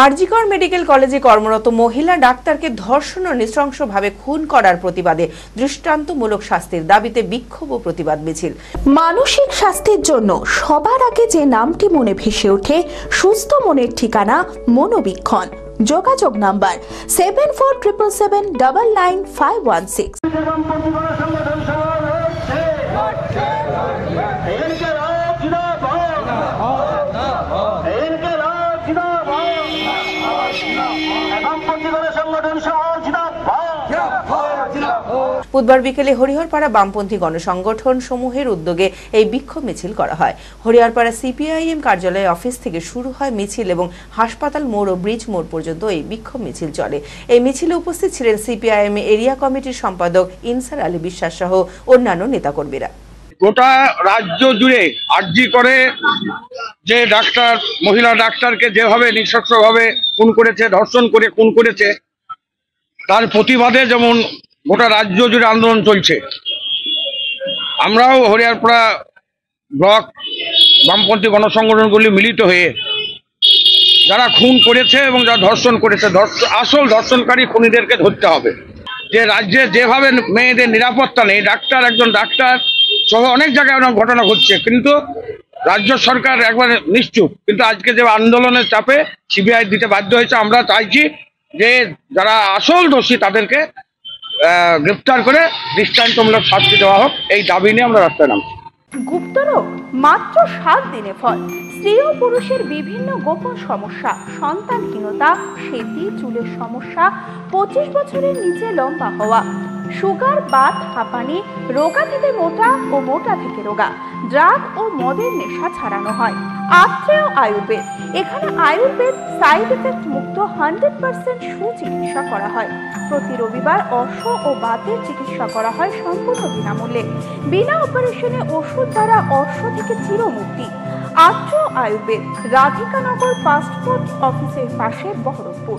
RG Kar medical কলেজে কর্মরত মহিলা ডাক্তারকে ধর্ষণ ও নৃশংসভাবে খুন করার প্রতিবাদে দৃষ্টান্তমূলক শাস্তির দাবিতে বিক্ষোভ ও প্রতিবাদ মিছিল। মানসিক স্বাস্থ্যের জন্য সবার আগে যে নামটি মনে ভেসে ওঠে সুস্থ মনের ঠিকানা মনোবীক্ষণ। যোগাযোগ নাম্বার 7477799516। বুধবার বিকেলে হরিহরপাড়া বামপন্থী গণসংগঠন সমূহের উদ্যোগে এই বিক্ষোভ মিছিল করা হয়। হরিহরপাড়া সিপিআইএম কার্যালয় অফিস থেকে শুরু হয় মিছিল এবং হাসপাতাল মোড় ও ব্রিজ মোড় পর্যন্ত এই বিক্ষোভ মিছিল চলে। এই মিছিলে উপস্থিত ছিলেন সিপিআইএম এরিয়া কমিটির সম্পাদক ইনসার আলী বিশ্বাস সহ অন্যান্য নেতাকর্মীরা। গোটা রাজ্য জুড়ে আরজি করে যে ডাক্তার মহিলা ডাক্তারকে যেভাবে নৃশংসভাবে খুন করেছে, ধর্ষণ করে খুন করেছে, তার প্রতিবাদে যেমন গোটা রাজ্য জুড়ে আন্দোলন চলছে, আমরাও হরিহরপাড়া ব্লক বামপন্থী গণসংগঠনগুলি মিলিত হয়ে যারা খুন করেছে এবং যারা ধর্ষণ করেছে, আসল ধর্ষণকারী খুনিদেরকে ধরতে হবে। যে রাজ্যে যেভাবে মেয়েদের নিরাপত্তা নেই, একজন ডাক্তার সহ অনেক জায়গায় অনেক ঘটনা ঘটছে, কিন্তু রাজ্য সরকার একবার নিশ্চুপ। কিন্তু আজকে যে আন্দোলনের চাপে সিবিআই দিতে বাধ্য হয়েছে। আমরা চাইছি যে যারা আসল দোষী তাদেরকে গ্রেফতার করে দৃষ্টান্তমূলক শাস্তি দেওয়া হোক, এই দাবি নিয়ে আমরা রাস্তায় নামছি। গুপ্তরোগ মাত্র 7 দিনে ফল। স্ত্রী ও পুরুষের বিভিন্ন গোপন সমস্যা, সন্তানহীনতা, সেতি, চুলের সমস্যা, 25 বছরের নিচে লম্বা হওয়া, সুগার, বাত, হাঁপানি, রোগা থেকে মোটা ও মোটা থেকে রোগা, ড্রাগ ও মদের নেশা ছাড়ানো হয়। আত্রেয় আয়ুর্বেদ, এখানে আয়ুর্বেদ সাইড এফেক্ট মুক্ত 100% সুচিকিৎসা করা হয়। প্রতি রবিবার অর্শ ও বাতের চিকিৎসা করা হয় সম্পূর্ণ বিনামূল্যে। বিনা অপারেশনে ওষুধ দ্বারা অর্শ থেকে চিরমুক্তি। আত্রেয় আয়ুর্বেদ, রাধিকানগর ফাস্টফুড অফিসের পাশে, বহরমপুর।